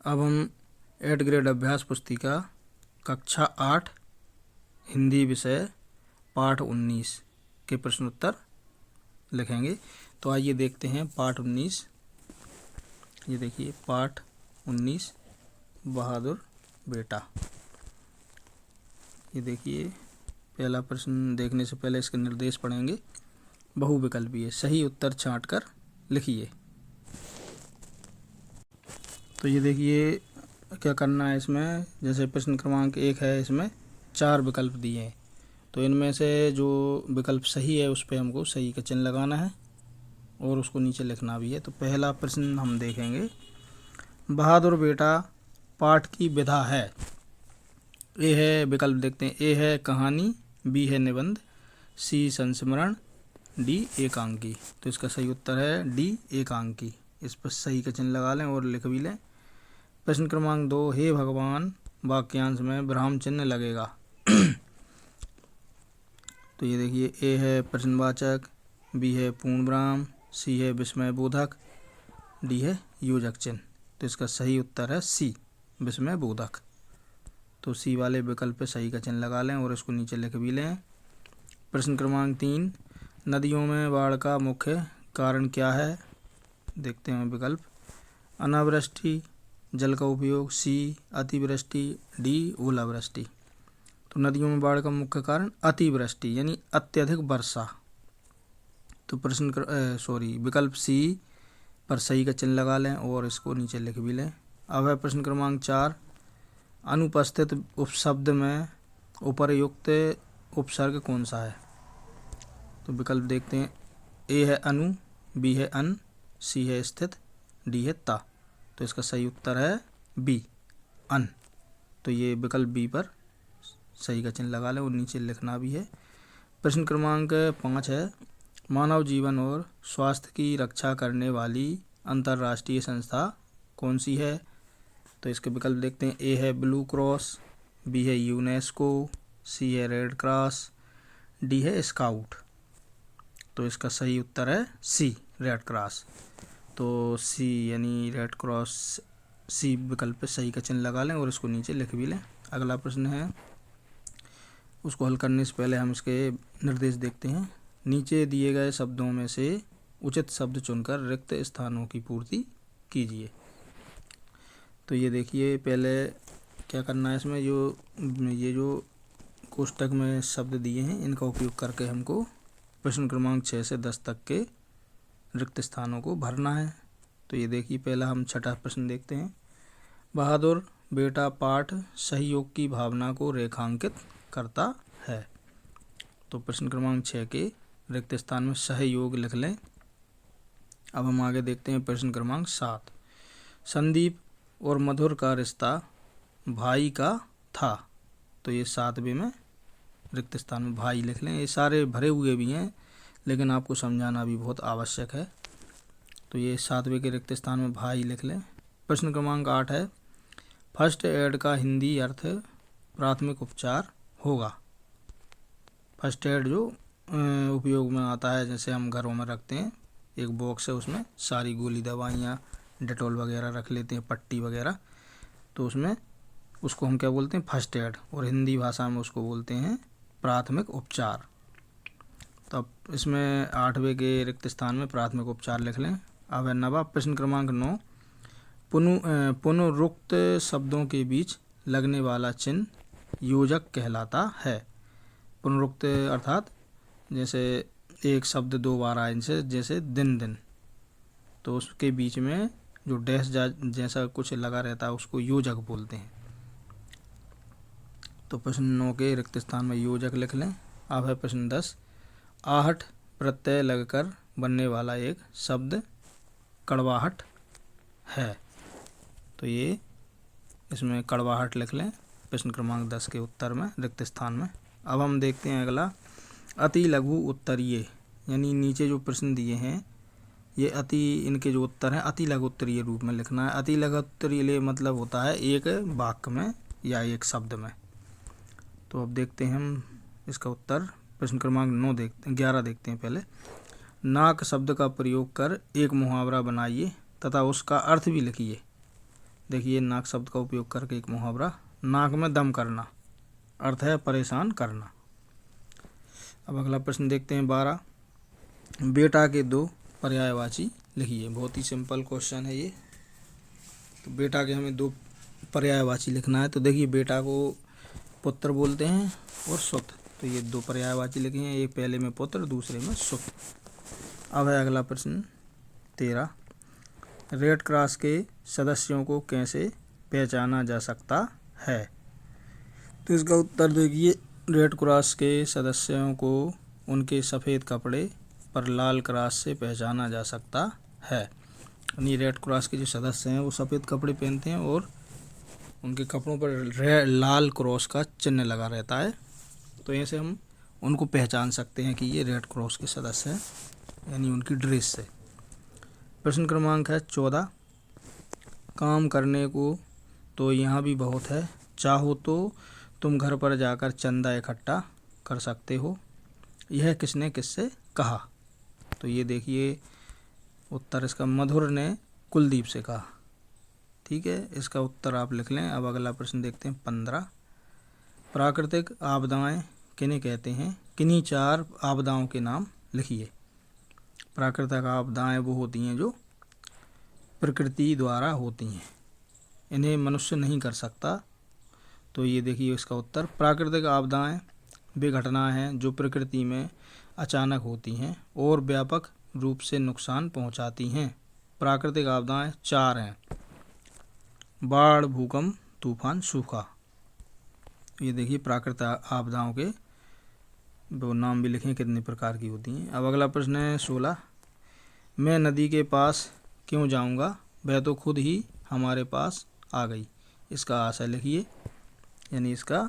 अब हम 8 ग्रेड अभ्यास पुस्तिका कक्षा 8 हिंदी विषय पाठ 19 के प्रश्न उत्तर लिखेंगे। तो आइए देखते हैं पाठ 19। ये देखिए पाठ 19 बहादुर बेटा। ये देखिए पहला प्रश्न देखने से पहले इसके निर्देश पढ़ेंगे। बहुविकल्पी है, सही उत्तर छांट कर लिखिए। तो ये देखिए क्या करना है इसमें, जैसे प्रश्न क्रमांक 1 है, इसमें 4 विकल्प दिए हैं। तो इनमें से जो विकल्प सही है उस पर हमको सही का चिन्ह लगाना है और उसको नीचे लिखना भी है। तो पहला प्रश्न हम देखेंगे, बहादुर बेटा पाठ की विधा है। ए है, विकल्प देखते हैं, ए है कहानी, बी है निबंध, सी संस्मरण, डी एकांकी। तो इसका सही उत्तर है डी एकांकी। इस पर सही का चिन्ह लगा लें और लिख भी लें। प्रश्न क्रमांक 2, हे भगवान वाक्यांश में विराम चिन्ह लगेगा। तो ये देखिए ए है प्रश्नवाचक, बी है पूर्ण विराम, सी है विस्मय बोधक, डी है योजक चिन्ह। तो इसका सही उत्तर है सी विस्मय बोधक। तो सी वाले विकल्प पे सही का चिन्ह लगा लें और इसको नीचे लिख भी लें। प्रश्न क्रमांक 3, नदियों में बाढ़ का मुख्य कारण क्या है। देखते हैं विकल्प, अनावृष्टि, जल का उपयोग, सी अतिवृष्टि, डी ओलावृष्टि। तो नदियों में बाढ़ का मुख्य कारण अतिवृष्टि यानी अत्यधिक वर्षा। तो विकल्प सी पर सही का चिन्ह लगा लें और इसको नीचे लिख भी लें। अब है प्रश्न क्रमांक 4, अनुपस्थित उपशब्द में उपर्युक्त उपसर्ग कौन सा है। तो विकल्प देखते हैं, ए है अनु, बी है अन, सी है स्थित, डी है ता। तो इसका सही उत्तर है बी अन। तो ये विकल्प बी पर सही का चिन्ह लगा लें और नीचे लिखना भी है। प्रश्न क्रमांक 5 है, मानव जीवन और स्वास्थ्य की रक्षा करने वाली अंतर्राष्ट्रीय संस्था कौन सी है। तो इसके विकल्प देखते हैं, ए है ब्लू क्रॉस, बी है यूनेस्को, सी है रेड क्रॉस, डी है स्काउट। तो इसका सही उत्तर है सी रेड क्रॉस। तो सी यानी रेड क्रॉस, सी विकल्प पे सही का चिन्ह लगा लें और इसको नीचे लिख भी लें। अगला प्रश्न है, उसको हल करने से पहले हम इसके निर्देश देखते हैं। नीचे दिए गए शब्दों में से उचित शब्द चुनकर रिक्त स्थानों की पूर्ति कीजिए। तो ये देखिए पहले क्या करना है इसमें, ये जो कोष्टक में शब्द दिए हैं इनका उपयोग करके हमको प्रश्न क्रमांक 6 से 10 तक के रिक्त स्थानों को भरना है। तो ये देखिए पहला हम छठा प्रश्न देखते हैं, बहादुर बेटा पाठ सहयोग की भावना को रेखांकित करता है। तो प्रश्न क्रमांक 6 के रिक्त स्थान में सहयोग लिख लें। अब हम आगे देखते हैं प्रश्न क्रमांक 7, संदीप और मधुर का रिश्ता भाई का था। तो ये 7वें में रिक्त स्थान में भाई लिख लें। ये सारे भरे हुए भी हैं लेकिन आपको समझाना भी बहुत आवश्यक है। तो ये 7वें के रिक्त स्थान में भाई लिख लें। प्रश्न क्रमांक 8 है, फर्स्ट एड का हिंदी अर्थ प्राथमिक उपचार होगा। फर्स्ट एड जो उपयोग में आता है, जैसे हम घरों में रखते हैं, एक बॉक्स है उसमें सारी गोली दवाइयाँ डेटॉल वगैरह रख लेते हैं, पट्टी वगैरह। तो उसमें उसको हम क्या बोलते हैं, फर्स्ट एड, और हिंदी भाषा में उसको बोलते हैं प्राथमिक उपचार। तो अब इसमें 8वें के रिक्त स्थान में प्राथमिक उपचार लिख लें। अब है 9वां प्रश्न क्रमांक 9, पुनरुक्त शब्दों के बीच लगने वाला चिन्ह योजक कहलाता है। पुनरुक्त अर्थात जैसे एक शब्द 2 बार आए, जैसे दिन दिन, तो उसके बीच में जो डैश जैसा कुछ लगा रहता है उसको योजक बोलते हैं। तो प्रश्न 9 के रिक्त स्थान में योजक लिख लें। अब है प्रश्न 10, आहट प्रत्यय लगकर बनने वाला एक शब्द कड़वाहट है। तो ये इसमें कड़वाहट लिख लें प्रश्न क्रमांक 10 के उत्तर में रिक्त स्थान में। अब हम देखते हैं अगला, अति लघु उत्तरीय, यानी नीचे जो प्रश्न दिए हैं ये इनके जो उत्तर हैं अति लघु उत्तरीय रूप में लिखना है। अति लघु उत्तरीय मतलब होता है एक वाक्य में या एक शब्द में। तो अब देखते हैं हम इसका उत्तर। प्रश्न क्रमांक 11 देखते हैं पहले, नाक शब्द का प्रयोग कर एक मुहावरा बनाइए तथा उसका अर्थ भी लिखिए। देखिए नाक शब्द का उपयोग करके एक मुहावरा, नाक में दम करना, अर्थ है परेशान करना। अब अगला प्रश्न देखते हैं 12, बेटा के दो पर्यायवाची लिखिए। बहुत ही सिंपल क्वेश्चन है ये। तो बेटा के हमें दो पर्यायवाची लिखना है। तो देखिए बेटा को पुत्र बोलते हैं और सुत, तो ये दो पर्यायवाची लिखे हैं, एक पहले में पुत्र दूसरे में सुत। अब है अगला प्रश्न 13, रेड क्रॉस के सदस्यों को कैसे पहचाना जा सकता है। तो इसका उत्तर देखिए, रेड क्रॉस के सदस्यों को उनके सफ़ेद कपड़े पर लाल क्रॉस से पहचाना जा सकता है। यानी रेड क्रॉस के जो सदस्य हैं वो सफ़ेद कपड़े पहनते हैं और उनके कपड़ों पर लाल क्रॉस का चिन्ह लगा रहता है। तो ऐसे हम उनको पहचान सकते हैं कि ये रेड क्रॉस के सदस्य हैं, यानी उनकी ड्रेस से। प्रश्न क्रमांक है 14, काम करने को तो यहाँ भी बहुत है, चाहो तो तुम घर पर जाकर चंदा इकट्ठा कर सकते हो, यह किसने किससे कहा। तो ये देखिए उत्तर इसका मधुर ने कुलदीप से कहा। ठीक है, इसका उत्तर आप लिख लें। अब अगला प्रश्न देखते हैं 15, प्राकृतिक आपदाएं किन्हें कहते हैं, किन्हीं 4 आपदाओं के नाम लिखिए। प्राकृतिक आपदाएं वो होती हैं जो प्रकृति द्वारा होती हैं, इन्हें मनुष्य नहीं कर सकता। तो ये देखिए इसका उत्तर, प्राकृतिक आपदाएं वे घटनाएं हैं जो प्रकृति में अचानक होती हैं और व्यापक रूप से नुकसान पहुंचाती हैं। प्राकृतिक आपदाएं 4 हैं, बाढ़, भूकंप, तूफान, सूखा। ये देखिए प्राकृतिक आपदाओं के वो नाम भी लिखें कितने प्रकार की होती हैं। अब अगला प्रश्न है 16, मैं नदी के पास क्यों जाऊंगा, वह तो खुद ही हमारे पास आ गई, इसका आशय लिखिए, यानी इसका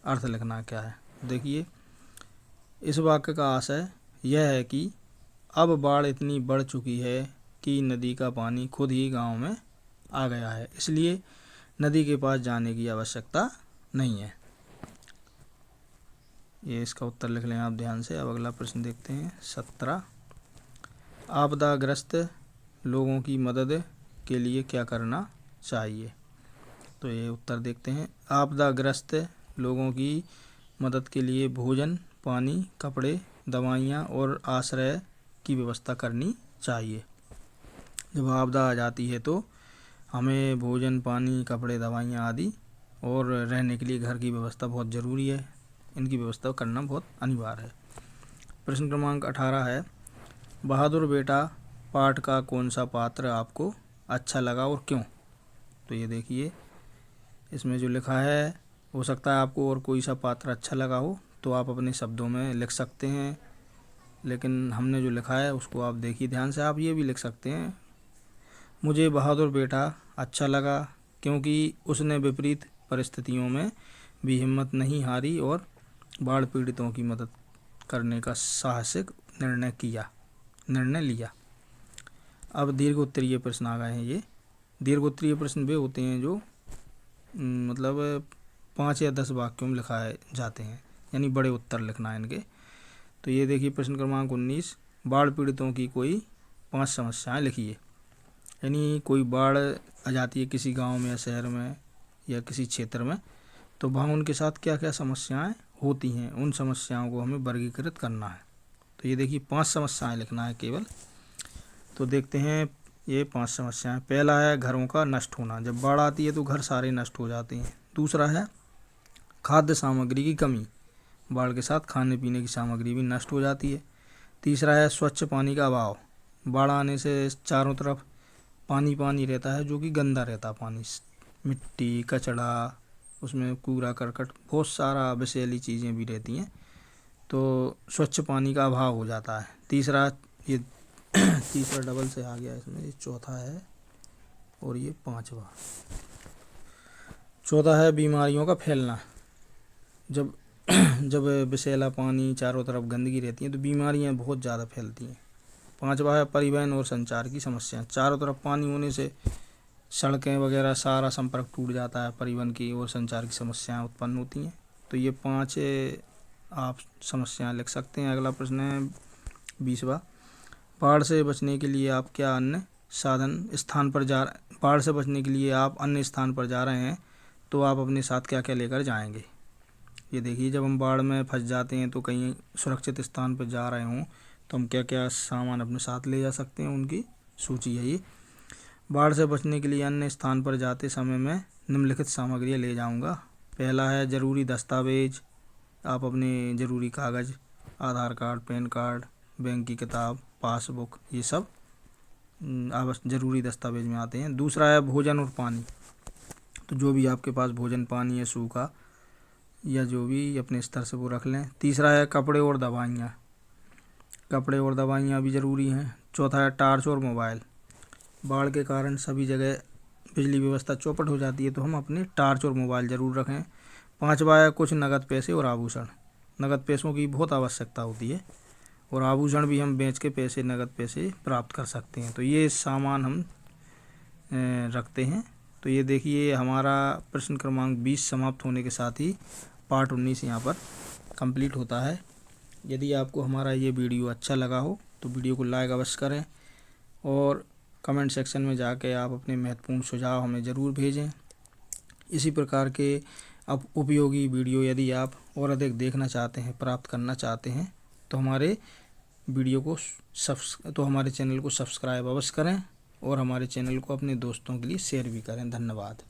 अर्थ लिखना क्या है। देखिए इस वाक्य का आशय यह है कि अब बाढ़ इतनी बढ़ चुकी है कि नदी का पानी खुद ही गांव में आ गया है, इसलिए नदी के पास जाने की आवश्यकता नहीं है। ये इसका उत्तर लिख लें आप ध्यान से। अब अगला प्रश्न देखते हैं 17, आपदाग्रस्त लोगों की मदद के लिए क्या करना चाहिए। तो ये उत्तर देखते हैं, आपदाग्रस्त लोगों की मदद के लिए भोजन, पानी, कपड़े, दवाइयाँ और आश्रय की व्यवस्था करनी चाहिए। जब आपदा आ जाती है तो हमें भोजन, पानी, कपड़े, दवाइयाँ आदि और रहने के लिए घर की व्यवस्था बहुत ज़रूरी है, इनकी व्यवस्था करना बहुत अनिवार्य है। प्रश्न क्रमांक 18 है, बहादुर बेटा पाठ का कौन सा पात्र आपको अच्छा लगा और क्यों। तो ये देखिए इसमें जो लिखा है, हो सकता है आपको और कोई सा पात्र अच्छा लगा हो तो आप अपने शब्दों में लिख सकते हैं, लेकिन हमने जो लिखा है उसको आप देखिए ध्यान से। आप ये भी लिख सकते हैं, मुझे बहादुर बेटा अच्छा लगा क्योंकि उसने विपरीत परिस्थितियों में भी हिम्मत नहीं हारी और बाढ़ पीड़ितों की मदद करने का साहसिक निर्णय लिया। अब दीर्घ उत्तरीय प्रश्न आ गए हैं। ये दीर्घ उत्तरीय प्रश्न वे होते हैं जो मतलब 5 या 10 वाक्यों में लिखाए जाते हैं, यानी बड़े उत्तर लिखना है इनके। तो ये देखिए प्रश्न क्रमांक 19, बाढ़ पीड़ितों की कोई 5 समस्याएं लिखिए। यानी कोई बाढ़ आ जाती है किसी गांव में या शहर में या किसी क्षेत्र में, तो वहाँ उनके साथ क्या क्या समस्याएं होती हैं, उन समस्याओं को हमें वर्गीकृत करना है। तो ये देखिए 5 समस्याएं लिखना है केवल। तो देखते हैं ये 5 समस्याएं। पहला है घरों का नष्ट होना, जब बाढ़ आती है तो घर सारे नष्ट हो जाते हैं। दूसरा है खाद्य सामग्री की कमी, बाढ़ के साथ खाने पीने की सामग्री भी नष्ट हो जाती है। तीसरा है स्वच्छ पानी का अभाव, बाढ़ आने से चारों तरफ पानी रहता है जो कि गंदा रहता है पानी, मिट्टी, कचड़ा, उसमें कूड़ा करकट, बहुत सारा विषैली चीज़ें भी रहती हैं, तो स्वच्छ पानी का अभाव हो जाता है। तीसरा ये तीसरा डबल से आ गया इसमें, ये चौथा है और ये 5वां। चौथा है बीमारियों का फैलना, जब विषैला पानी, चारों तरफ गंदगी रहती है तो बीमारियां बहुत ज़्यादा फैलती हैं। 5वां है परिवहन और संचार की समस्या, चारों तरफ पानी होने से सड़कें वगैरह सारा संपर्क टूट जाता है, परिवहन की और संचार की समस्याएं उत्पन्न होती हैं। तो ये 5 आप समस्याएं लिख सकते हैं। अगला प्रश्न है 20वां, बाढ़ से बचने के लिए आप क्या अन्य साधन स्थान पर बाढ़ से बचने के लिए आप अन्य स्थान पर जा रहे हैं तो आप अपने साथ क्या क्या लेकर जाएंगे। ये देखिए, जब हम बाढ़ में फंस जाते हैं तो कहीं सुरक्षित स्थान पर जा रहे हों तो हम क्या क्या सामान अपने साथ ले जा सकते हैं, उनकी सूची है ये। बाढ़ से बचने के लिए अन्य स्थान पर जाते समय मैं निम्नलिखित सामग्रियाँ ले जाऊंगा। पहला है ज़रूरी दस्तावेज, आप अपने ज़रूरी कागज़, आधार कार्ड, पैन कार्ड, बैंक की किताब, पासबुक, ये सब आवश्यक ज़रूरी दस्तावेज में आते हैं। दूसरा है भोजन और पानी, तो जो भी आपके पास भोजन पानी है सूखा या जो भी अपने स्तर से वो रख लें। तीसरा है कपड़े और दवाइयाँ, कपड़े और दवाइयाँ भी ज़रूरी हैं। चौथा है टॉर्च और मोबाइल, बाढ़ के कारण सभी जगह बिजली व्यवस्था चौपट हो जाती है तो हम अपने टॉर्च और मोबाइल ज़रूर रखें। पांचवा है कुछ नगद पैसे और आभूषण, नगद पैसों की बहुत आवश्यकता होती है और आभूषण भी हम बेच के पैसे, नगद पैसे प्राप्त कर सकते हैं। तो ये सामान हम रखते हैं। तो ये देखिए, हमारा प्रश्न क्रमांक 20 समाप्त होने के साथ ही पार्ट 19 यहाँ पर कंप्लीट होता है। यदि आपको हमारा ये वीडियो अच्छा लगा हो तो वीडियो को लाइक अवश्य करें और कमेंट सेक्शन में जाके आप अपने महत्वपूर्ण सुझाव हमें ज़रूर भेजें। इसी प्रकार के उपयोगी वीडियो यदि आप और अधिक देखना चाहते हैं, प्राप्त करना चाहते हैं तो हमारे चैनल को सब्सक्राइब अवश्य करें और हमारे चैनल को अपने दोस्तों के लिए शेयर भी करें। धन्यवाद।